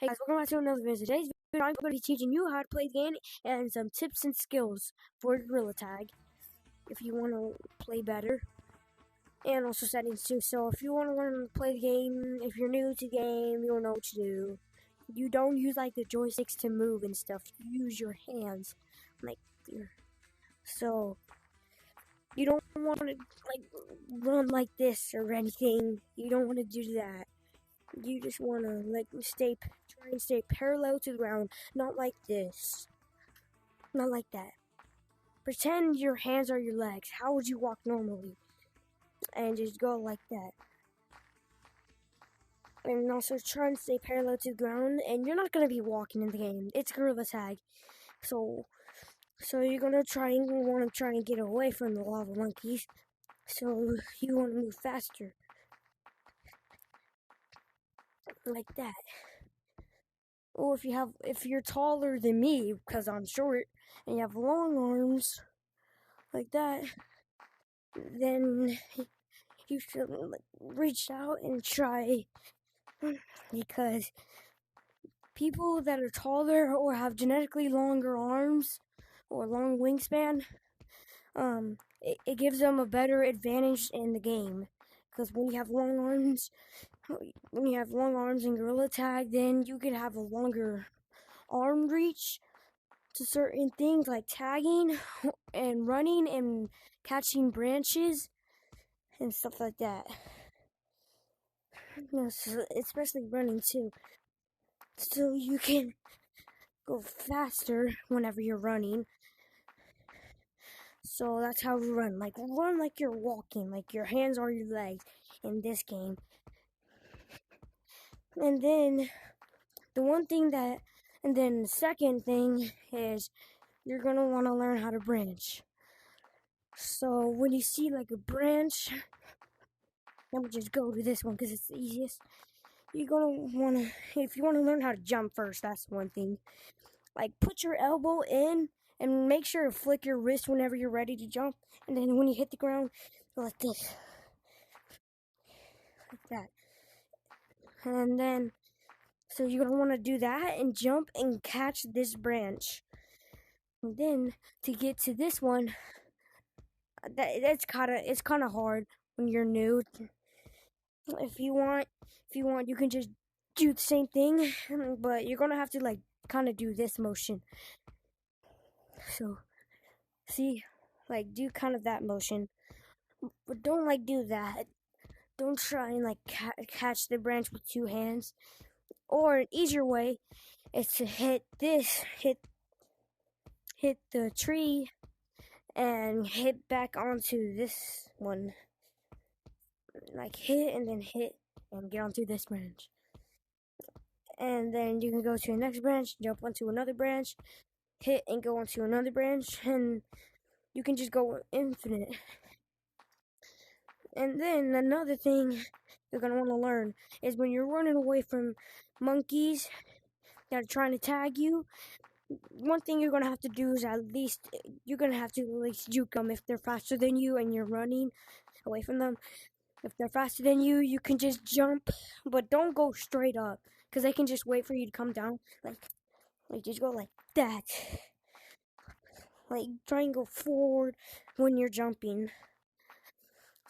Hey guys, welcome back to another video. Today's video, I'm going to be teaching you how to play the game and some tips and skills for Gorilla Tag if you want to play better, and also settings too. So if you want to learn to play the game, if you're new to the game, you don't know what to do. You don't use like the joysticks to move and stuff. You use your hands, so you don't want to like run like this or anything. You don't want to do that. You just want to try and stay parallel to the ground, not like this, not like that. Pretend your hands are your legs. How would you walk normally? And just go like that. And also try and stay parallel to the ground, and you're not going to be walking in the game. It's Gorilla Tag. So you're going to want to try and get away from the lava monkeys. So you want to move faster. Like that. Or if you're taller than me, because I'm short, and you have long arms, like that, then you should reach out and try, because people that are taller or have genetically longer arms or long wingspan, it gives them a better advantage in the game, because when you have long arms in Gorilla Tag, then you could have a longer arm reach to certain things like tagging and running and catching branches and stuff like that. Especially running too. So you can go faster whenever you're running. So that's how you run. Run like you're walking, like your hands are your legs in this game. And then the second thing is you're gonna want to learn how to branch. So when you see like a branch, let me just go to this one because it's the easiest. You're gonna wanna, if you want to learn how to jump first, that's one thing. Like put your elbow in and make sure to flick your wrist whenever you're ready to jump. And then when you hit the ground, go like this, like that. And then, so you're gonna want to do that and jump and catch this branch. And then to get to this one, it's kind of hard when you're new. If you want, you can just do the same thing, but you're gonna have to kind of do this motion. So, see, do kind of that motion, but don't do that. Don't try and catch the branch with two hands. Or an easier way is to hit the tree and hit back onto this one. Hit and then hit and get onto this branch. And then you can go to the next branch, jump onto another branch, hit and go onto another branch, and you can just go infinite. And then another thing you're going to want to learn is when you're running away from monkeys that are trying to tag you, one thing you're going to have to do is you're going to have to at least juke them if they're faster than you and you're running away from them. If they're faster than you, you can just jump, but don't go straight up, because they can just wait for you to come down. Just go like that. Try and go forward when you're jumping.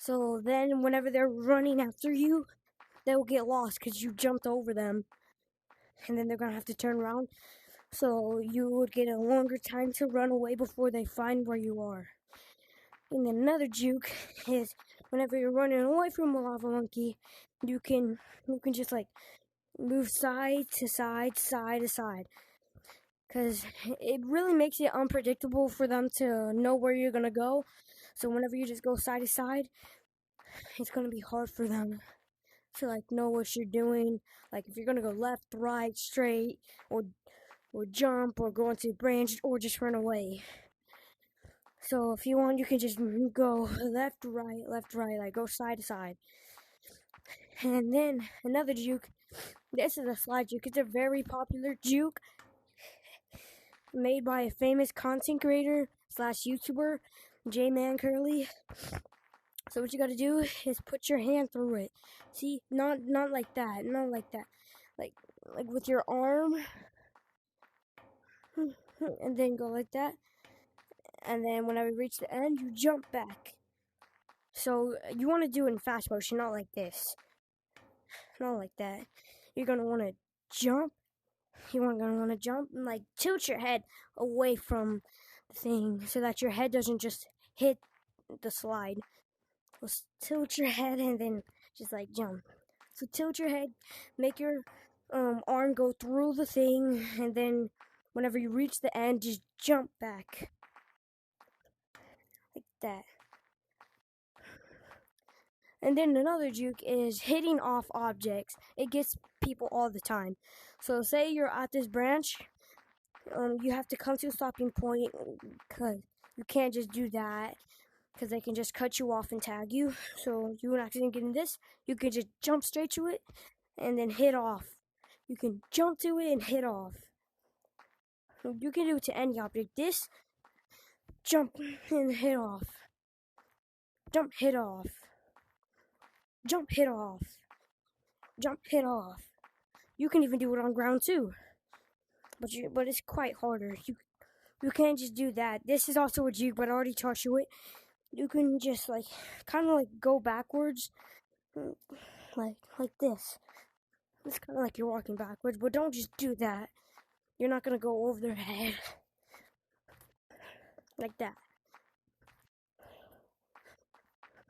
So then whenever they're running after you, they'll get lost because you jumped over them. And then they're going to have to turn around. So you would get a longer time to run away before they find where you are. And then another juke is whenever you're running away from a lava monkey, you can just move side to side, side to side. Because it really makes it unpredictable for them to know where you're going to go. So whenever you just go side to side, it's going to be hard for them to know what you're doing. If you're going to go left, right, straight, or jump, or go into a branch, or just run away. So if you want, you can just go left, right, go side to side. And then another juke, this is a slide juke. It's a very popular juke made by a famous content creator / YouTuber, J-Man Curly. So what you gotta do is put your hand through it. See, not like that, not like that. like with your arm, and then go like that. And then whenever you reach the end, you jump back. So you want to do it in fast motion, not like this. Not like that. You're going to want to jump. You're going to want to jump and like tilt your head away from the thing so that your head doesn't just hit the slide. Just tilt your head and then just like jump. So tilt your head, make your arm go through the thing, and then whenever you reach the end, just jump back. Like that. And then another juke is hitting off objects. It gets people all the time. So say you're at this branch, you have to come to a stopping point because you can't just do that because they can just cut you off and tag you. So you would accidentally get in this, you can just jump straight to it and then hit off. You can jump to it and hit off. You can do it to any object. This, jump and hit off. Jump, hit off. Jump, hit off. Jump, hit off. You can even do it on ground too. But it's quite harder. You can't just do that. This is also a juke, but I already taught you it. You can just like kind of like go backwards, like this. It's kind of like you're walking backwards, but don't just do that. You're not gonna go over their head like that.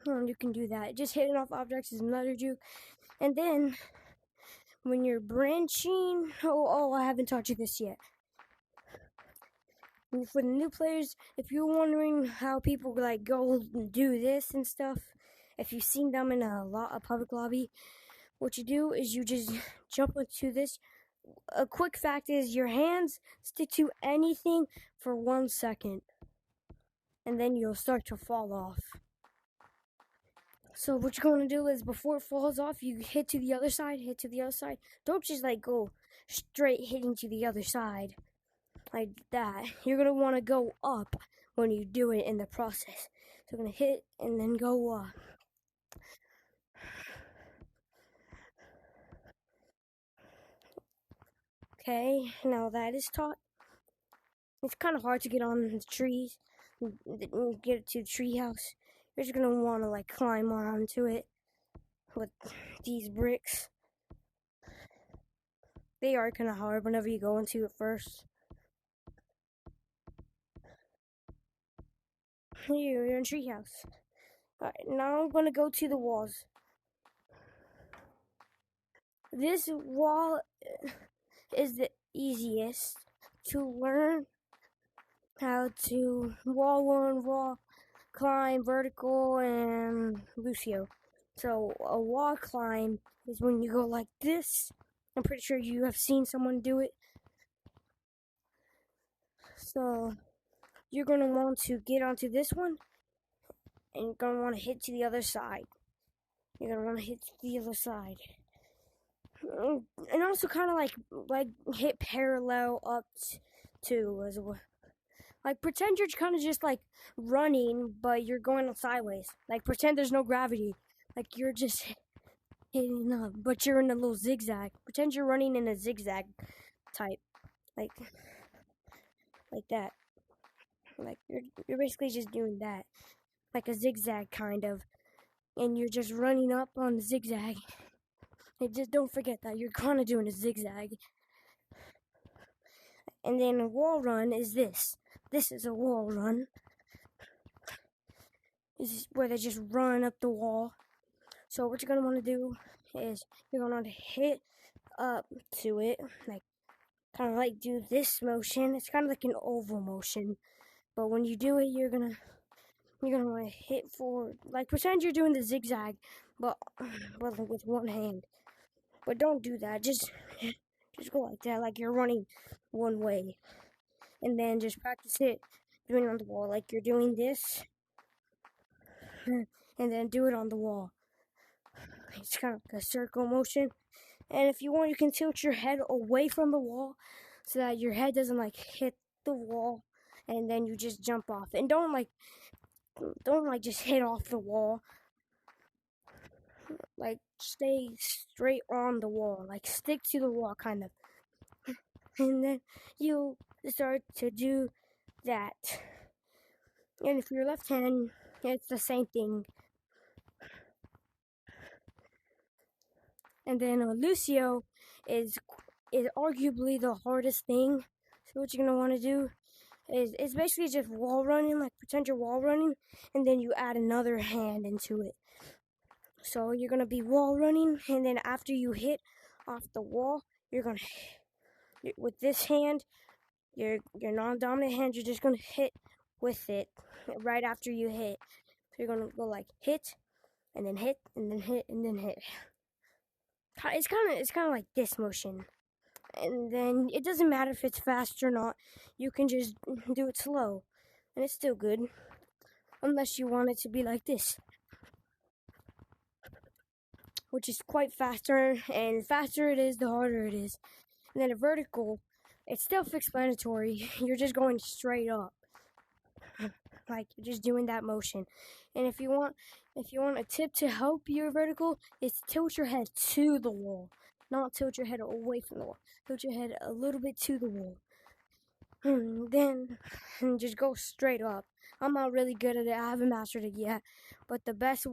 You can do that. Just hitting off objects is another juke. And then when you're branching, I haven't taught you this yet. For the new players, if you're wondering how people like go and do this and stuff, if you've seen them in a public lobby, what you do is you just jump into this. A quick fact is your hands stick to anything for 1 second, and then you'll start to fall off. So what you're going to do is before it falls off, you hit to the other side, hit to the other side. Don't just like go straight hitting to the other side like that. You're going to want to go up when you do it in the process. So you're going to hit and then go up. Okay, now that is taught. It's kind of hard to get on the trees, get to the tree house. You're just going to want to like climb onto it with these bricks. They are kind of hard whenever you go into it first. You're in treehouse. Alright, now I'm going to go to the walls. This wall is the easiest to learn how to wall 1, wall climb, vertical, and Lucio. So a wall climb is when you go like this. I'm pretty sure you have seen someone do it. So you're going to want to get onto this one, and you're going to want to hit to the other side. You're going to want to hit to the other side. And also kind of like hit parallel up to as well. Like pretend you're kind of just like running, but you're going sideways. Like pretend there's no gravity. Like you're just hitting up, but you're in a little zigzag. Pretend you're running in a zigzag type, like that. Like you're basically just doing that, like a zigzag kind of, and you're just running up on the zigzag. And just don't forget that you're kind of doing a zigzag. And then a wall run is this. This is a wall run. This is where they just run up the wall. So what you're going to want to do is you're going to want to hit up to it, like kind of like do this motion. It's kind of like an oval motion. But when you do it, you're going to want to hit forward. Like pretend you're doing the zigzag, but with one hand. But don't do that. Just go like that, like you're running one way. And then just practice it doing it on the wall, like you're doing this. And then do it on the wall. It's kind of like a circle motion. And if you want, you can tilt your head away from the wall so that your head doesn't like hit the wall. And then you just jump off. And don't just hit off the wall. Like, stay straight on the wall. Like, stick to the wall, kind of. And then you start to do that. And if you're left hand, it's the same thing. And then Lucio is arguably the hardest thing. So what you're gonna want to do is it's basically just wall running, like pretend you're wall running, and then you add another hand into it. So you're gonna be wall running, and then after you hit off the wall, you're gonna with this hand, your non-dominant hand, you're just gonna hit with it right after you hit. So you're gonna go like hit, and then hit, and then hit, and then hit. It's kind of like this motion. And then it doesn't matter if it's fast or not. You can just do it slow, and it's still good. Unless you want it to be like this, which is quite faster, and faster it is, the harder it is. And then a vertical, it's self-explanatory. You're just going straight up, like you're just doing that motion. And if you want a tip to help your vertical, it's tilt your head to the wall, not tilt your head away from the wall. Tilt your head a little bit to the wall. Then just go straight up. I'm not really good at it. I haven't mastered it yet, but the best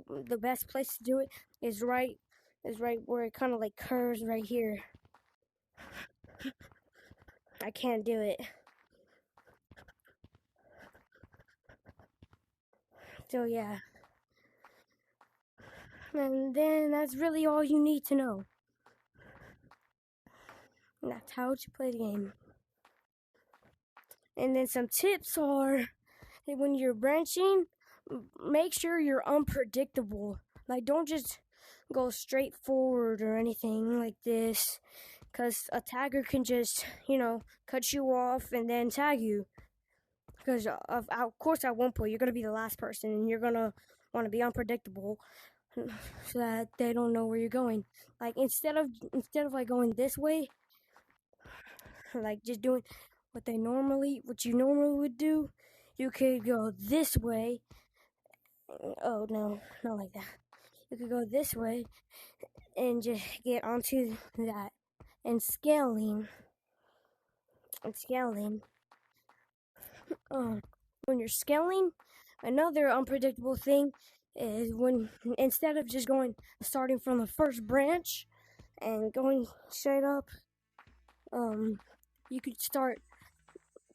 place to do it is right where it kind of like curves right here. I can't do it. So yeah. And then that's really all you need to know. And that's how to play the game. And then some tips are, when you're branching, make sure you're unpredictable. Like, don't just go straight forward or anything like this, because a tagger can just, cut you off and then tag you. Because of course at one point you're gonna be the last person, and you're gonna want to be unpredictable, so that they don't know where you're going. Like instead of like going this way, like just doing what you normally would do, you could go this way. Oh no, not like that. You could go this way and just get onto that. And scaling. When you're scaling, another unpredictable thing is when instead of just starting from the first branch and going straight up, you can start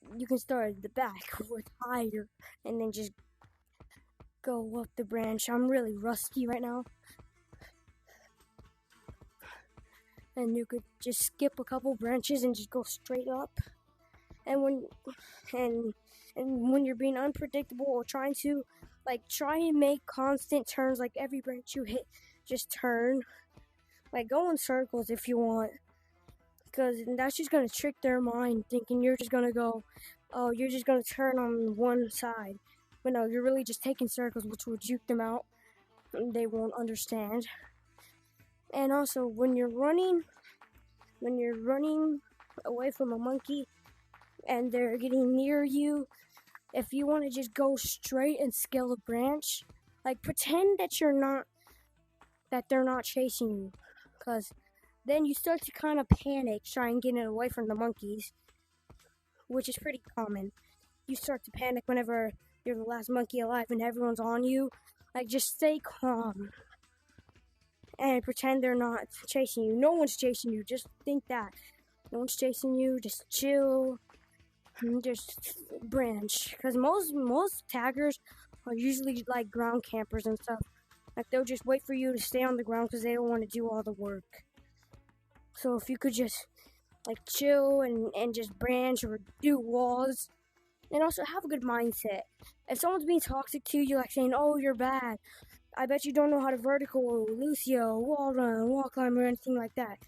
at the back with higher, and then just go up the branch. I'm really rusty right now. And you could just skip a couple branches and just go straight up. And when you're being unpredictable or trying to try and make constant turns, like every branch you hit, just turn. Like go in circles if you want, because that's just gonna trick their mind thinking you're just gonna go, oh, you're just gonna turn on one side. But no, you're really just taking circles, which will juke them out. And they won't understand. And also, when you're running away from a monkey and they're getting near you, if you want to just go straight and scale a branch, like pretend that they're not chasing you, because then you start to kind of panic trying to get away from the monkeys, which is pretty common. You start to panic whenever you're the last monkey alive and everyone's on you. Like, just stay calm and pretend they're not chasing you. No one's chasing you. Just think that. No one's chasing you. Just chill. And just branch. Because most taggers are usually like ground campers and stuff. Like, they'll just wait for you to stay on the ground because they don't want to do all the work. So if you could just chill and just branch or do walls. And also have a good mindset. If someone's being toxic to you, like saying, oh, you're bad, I bet you don't know how to vertical, Lucio, wall run, wall climb, or anything like that.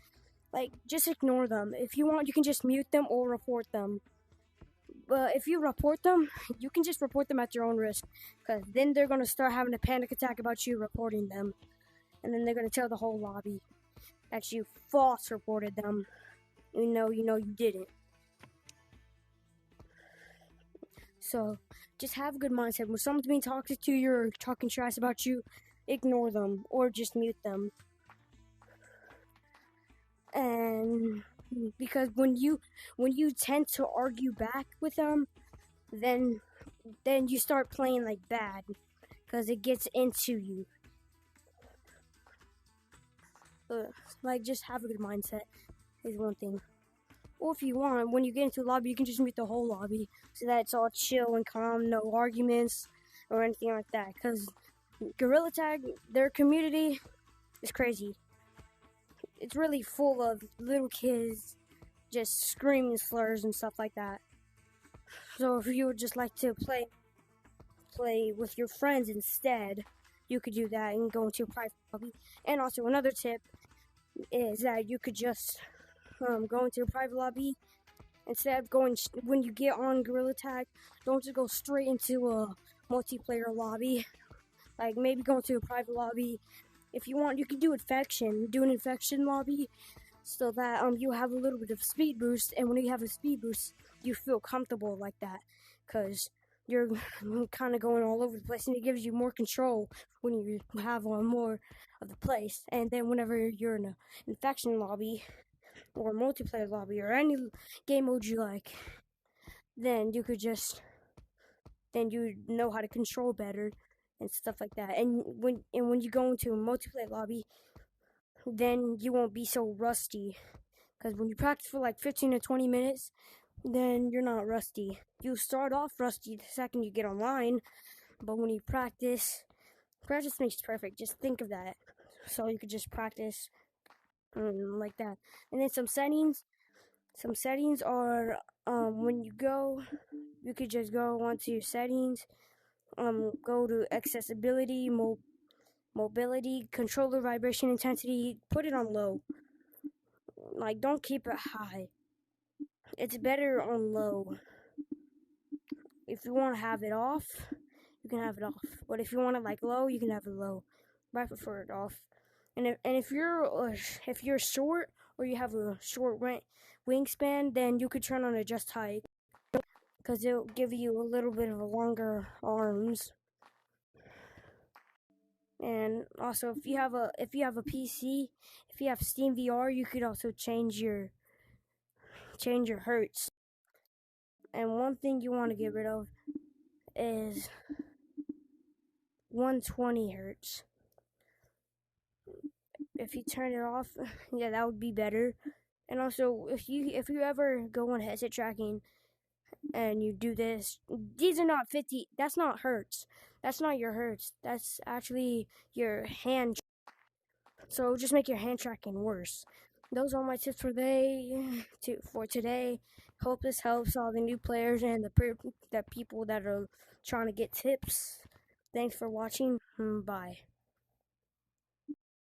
Just ignore them. If you want, you can just mute them or report them. But if you report them, you can just report them at your own risk. Because then they're going to start having a panic attack about you reporting them. And then they're going to tell the whole lobby that you false reported them. You know you didn't. So, just have a good mindset. When someone's being toxic to you or talking trash about you, ignore them or just mute them. And because when you tend to argue back with them, then you start playing like bad because it gets into you. Like, just have a good mindset is one thing. Or if you want, when you get into a lobby, you can just mute the whole lobby so that it's all chill and calm, no arguments or anything like that. Because Gorilla Tag, their community is crazy. It's really full of little kids just screaming slurs and stuff like that. So if you would just like to play with your friends instead, you could do that and go into a private lobby. And also another tip is that you could just go into a private lobby instead of going when you get on Gorilla Tag. Don't just go straight into a multiplayer lobby. Like, maybe go into a private lobby. If you want, you can do infection. Do an infection lobby so that you have a little bit of speed boost. And when you have a speed boost, you feel comfortable like that because you're kind of going all over the place, and it gives you more control when you have more of the place. And then whenever you're in an infection lobby or a multiplayer lobby or any game mode you like, then you know how to control better and stuff like that. And when you go into a multiplayer lobby, then you won't be so rusty. Because when you practice for like 15 to 20 minutes, then you're not rusty. You start off rusty the second you get online, but when you practice makes perfect. Just think of that. So you could just practice like that. And then some settings are when you could just go onto settings, go to accessibility, mobility, controller vibration intensity, put it on low. Like, don't keep it high. It's better on low. If you want to have it off, you can have it off. But if you want it like low, you can have it low. But I prefer it off. And if you're short or you have a short wingspan, then you could turn on adjust height because it'll give you a little bit of a longer arms. And also, if you have a PC, if you have Steam VR, you could also change your hertz. And one thing you want to get rid of is 120 hertz. If you turn it off, yeah, that would be better. And also, if you ever go on headset tracking and you do this, these are not 50. That's not hertz. That's not your hertz. That's actually your hand. So just make your hand tracking worse. Those are my tips for today. Hope this helps all the new players and the people that are trying to get tips. Thanks for watching. Bye.